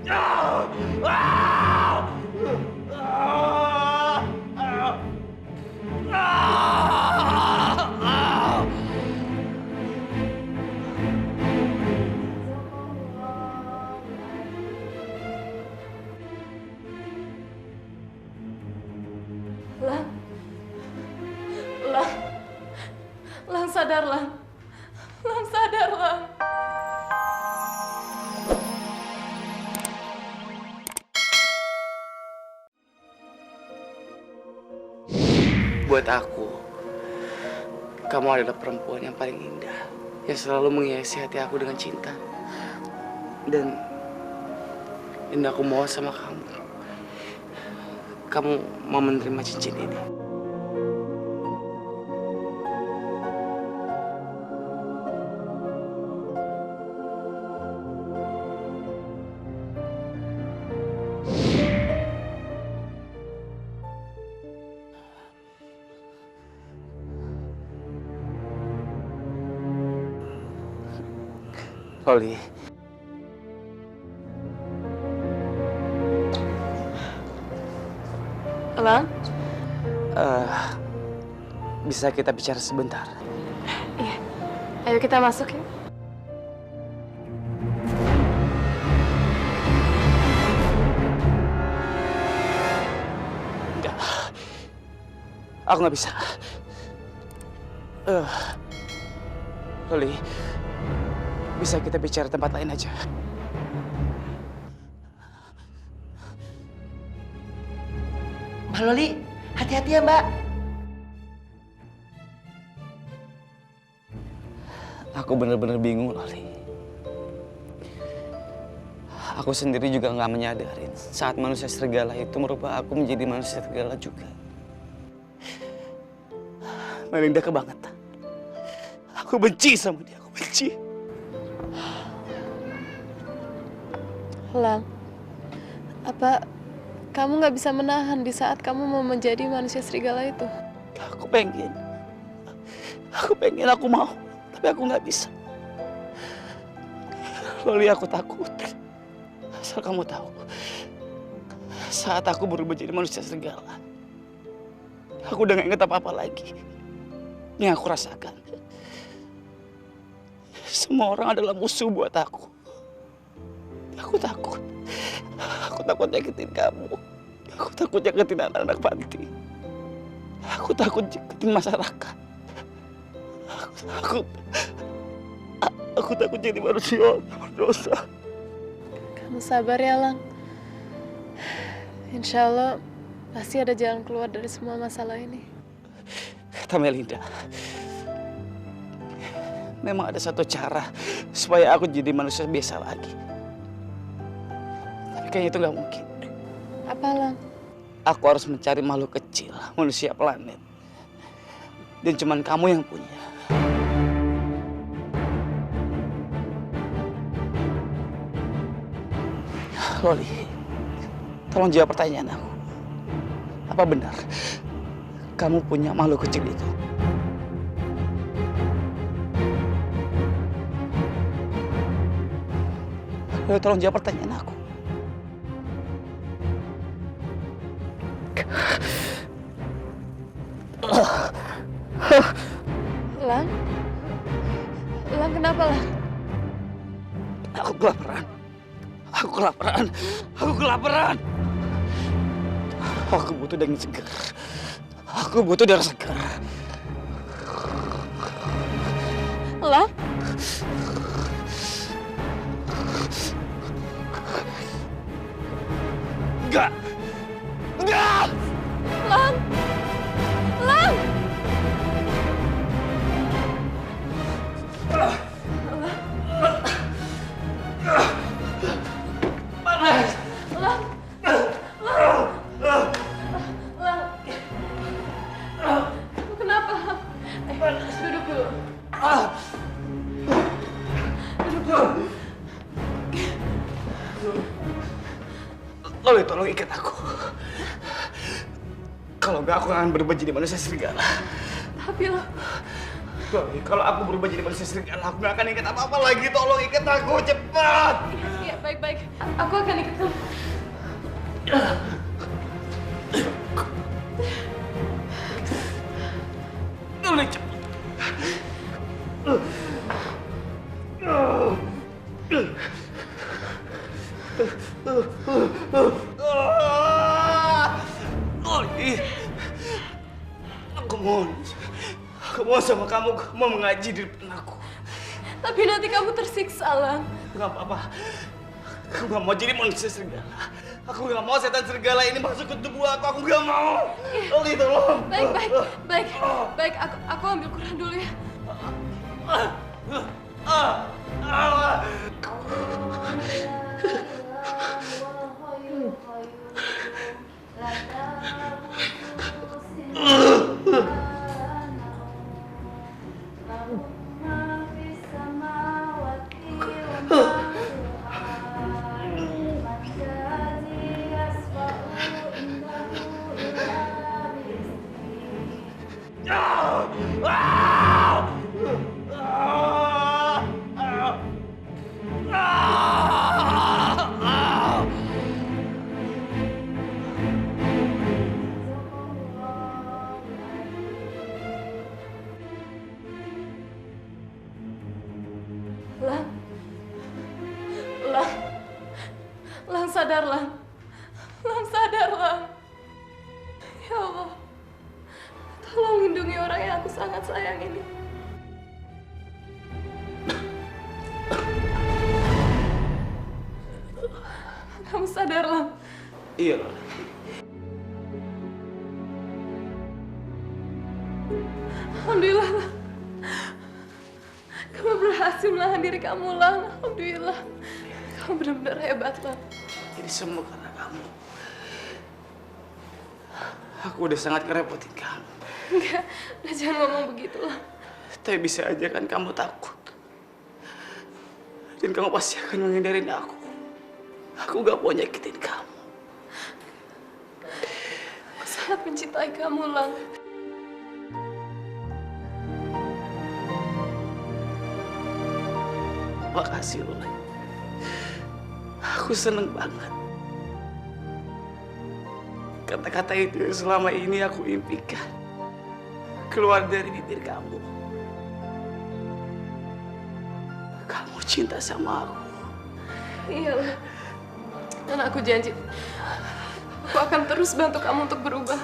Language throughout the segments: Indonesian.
Lang, Lang, Lang sadar, Lang. Lang sadar, Lang. Buat aku, kamu adalah perempuan yang paling indah, yang selalu menghiasi hati aku dengan cinta. Dan aku mau sama kamu mau menerima cincin ini. Loli, Lang? bisa kita bicara sebentar? Iya. Ayo kita masuk ya. Enggak. Aku nggak bisa. Loli, bisa kita bicara tempat lain aja? Mbak Loli, hati-hati ya Mbak. Aku bener-bener bingung, Loli. Aku sendiri juga nggak menyadarin saat manusia serigala itu merubah aku menjadi manusia serigala juga. Melinda kebangetan. Aku benci sama dia, aku benci. Lang, apa kamu nggak bisa menahan di saat kamu mau menjadi manusia serigala itu? Aku pengen, aku mau, tapi aku nggak bisa. Loli, aku takut. Asal kamu tahu, saat aku berubah jadi manusia serigala, aku udah gak inget apa-apa lagi yang aku rasakan. Semua orang adalah musuh buat aku. Aku takut. Aku takut nyakitin kamu. Aku takut nyakitin anak-anak panti. Aku takut nyakitin masyarakat. Aku takut jadi manusia berdosa. Kamu sabar ya, Lang. Insya Allah pasti ada jalan keluar dari semua masalah ini. Kata Melinda, memang ada satu cara supaya aku jadi manusia biasa lagi. Tapi kayaknya itu nggak mungkin. Apa, Lang? Aku harus mencari makhluk kecil, manusia planet. Dan cuman kamu yang punya. Loli, tolong jawab pertanyaan aku. Apa benar kamu punya makhluk kecil itu? Loli, tolong jawab pertanyaan aku. Lang? Lang, kenapa, Lang? Aku kelaparan. Aku kelaparan. Aku kelaparan. Aku butuh daging segar. Aku butuh darah segar. Lang? Enggak. Enggak. Lang? Lang? Panas. Lang? Lang? Lang? Kamu kenapa, Lang? Duduk dulu. Duduk dulu. Loli, tolong ikat aku. Kalau enggak, aku akan berubah jadi manusia serigala. Tapi, Lang, Loli, kalau aku berubah jadi manusia serigala, aku nggak akan ingat apa-apa lagi. Tolong ikat aku, cepat. ya, Baik-baik, aku akan ikut kamu. Udah cepet. Aku mohon sama kamu mau mengaji di depan aku. Tapi nanti kamu tersiksa, Lang. Gak apa-apa. Aku gak mau jadi manusia serigala. Aku gak mau setan serigala ini masuk ke tubuh aku. Aku gak mau. Loli, tolong. Baik. Aku ambil Quran dulu ya. Lang sadar, Lang. Lang sadar, Lang. Ya Allah, tolong lindungi orang yang aku sangat sayang ini. Kamu sadar, Lang? Iya. Alhamdulillah, Lang. Kamu berhasil menahan diri kamu, Lang. Alhamdulillah. Kamu benar-benar hebat, Lang. Ini semua karena kamu. Aku udah sangat ngerepotin kamu. Enggak, udah jangan ngomong begitu, Lang. Tapi bisa aja kan kamu takut. Dan kamu pasti akan menghindarin aku. Aku gak mau nyakitin kamu. Aku sangat mencintai kamu, Lang. Makasih, Loli. Aku seneng banget. Kata-kata itu yang selama ini aku impikan keluar dari bibir kamu. Kamu cinta sama aku. Iya, Lang. Dan aku janji, aku akan terus bantu kamu untuk berubah.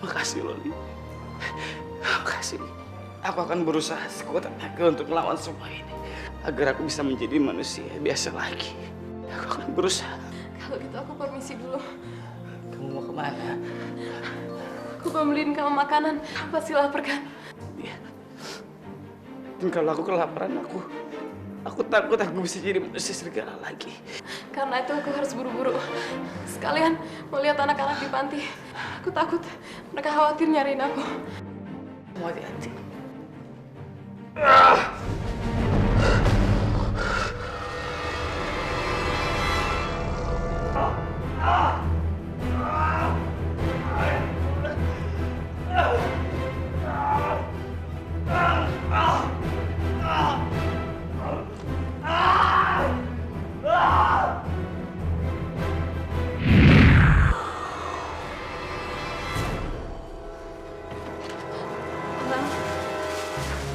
Makasih, Loli. Makasih. Aku akan berusaha sekuat tenaga untuk melawan semua ini. Agar aku bisa menjadi manusia biasa lagi. Aku akan berusaha. Kalau gitu aku permisi dulu. Kamu mau kemana? Aku mau beliin kamu makanan. Pasti lapar kan? Iya. Dan kalau aku kelaparan, aku takut aku bisa jadi manusia serigala lagi. Karena itu aku harus buru-buru. Sekalian mau lihat anak-anak di panti. Aku takut mereka khawatir nyariin aku. Kamu hati-hati.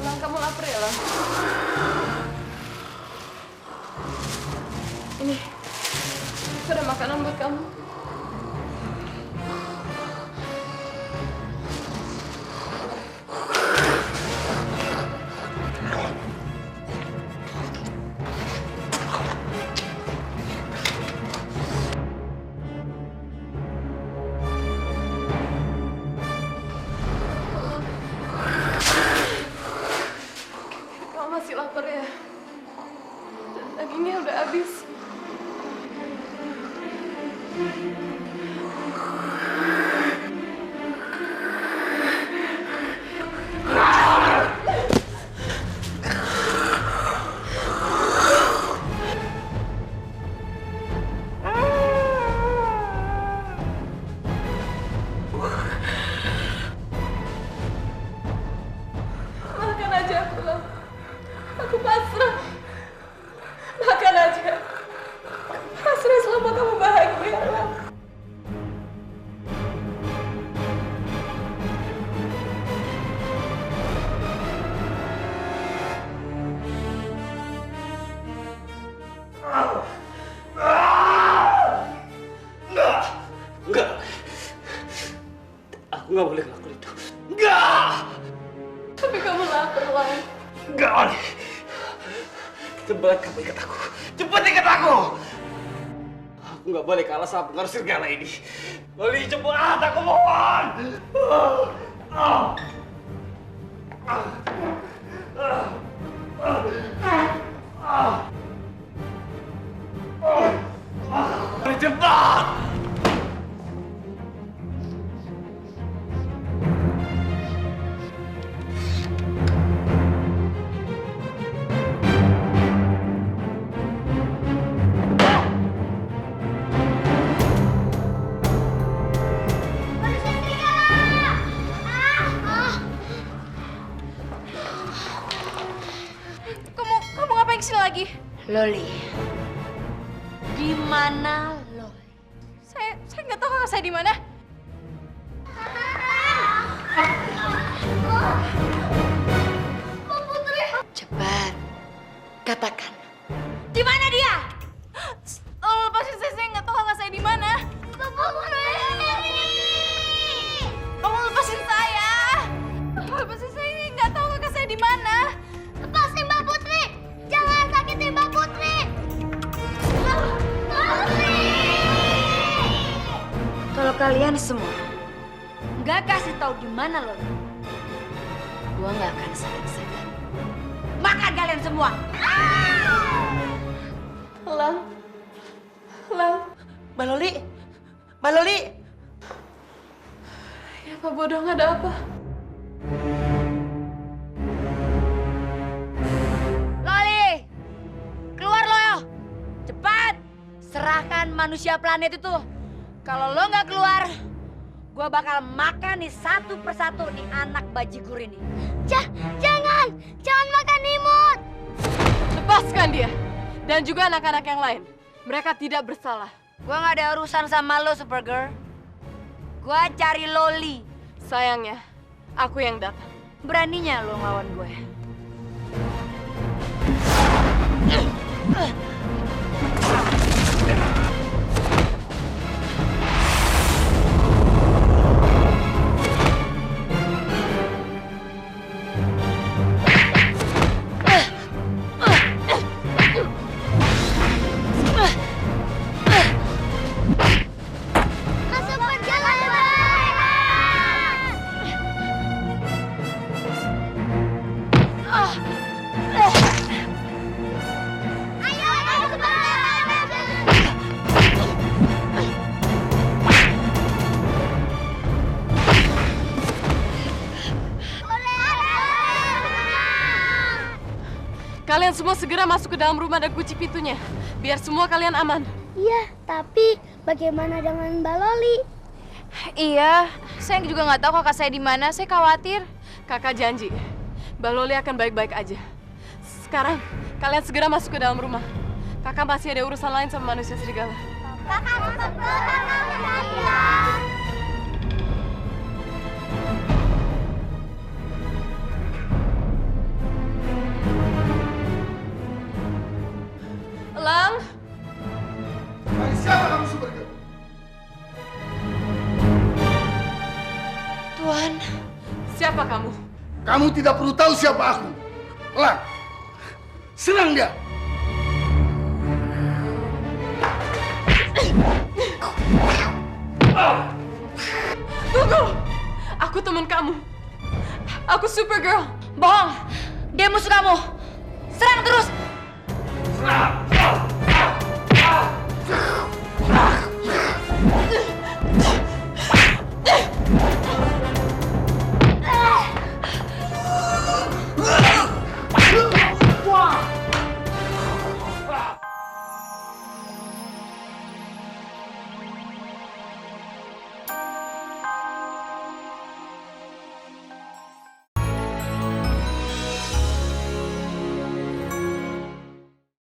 Lang, kamu lapar ya, Lang? Ini, ada makanan buat kamu. Kamu masih lapar ya? Dan dagingnya udah habis. Makan aja aku, Lang. Aku pasrah. Makan aja. nggak boleh ngelakuin itu. Nggak! Tapi kamu lapar, Lang. Nggak boleh. Cepat kamu ikat aku. Cepat ikat aku. Aku nggak boleh kalah sama pengaruh serigala ini. Loli, cepat, aku mohon. Loli, cepat. Kamu ngapain kesini lagi? Loli, di mana Loli? Saya nggak tahu kakak saya di mana. Cepat, katakan. Di mana dia? Oh, lepasin saya nggak tahu kakak saya di mana. Kamu lepasin saya. Lepasin saya, nggak tahu kakak saya di mana. Lepasin Mbak Putri! Jangan sakitin Mbak Putri! Putri! Kalau kalian semua nggak kasih tahu di mana Loli, gua nggak akan segan-segan makan kalian semua. Lang. Mbak Loli! Mbak Loli! Ya Pak Bodong, ada apa? Loli, keluar lo yo, cepat serahkan manusia planet itu. Kalau lo nggak keluar, gua bakal makan nih satu persatu nih anak bajigur ini. Jangan! Jangan makan imut! Lepaskan dia. Dan juga anak-anak yang lain. Mereka tidak bersalah. Gua nggak ada urusan sama lo, Supergirl. Gua cari Loli. Sayangnya, aku yang datang. Beraninya lo ngelawan gue. Masuk perjalanan! Ayo ke perjalanan! Kalian semua segera masuk ke dalam rumah dan kunci pintunya. Biar semua kalian aman. Iya, tapi bagaimana dengan Mbak Loli? Iya, saya juga nggak tahu kakak saya di mana. Saya khawatir. Kakak janji, Mbak Loli akan baik-baik aja. Sekarang, kalian segera masuk ke dalam rumah. Kakak masih ada urusan lain sama manusia serigala. Kakak Lang, Dari siapa kamu Supergirl? Tuan, siapa kamu? Kamu tidak perlu tahu siapa aku. Lang, serang dia. Tunggu! Aku teman kamu. Aku Supergirl. Bohong, dia musuh kamu. Serang terus. Serang.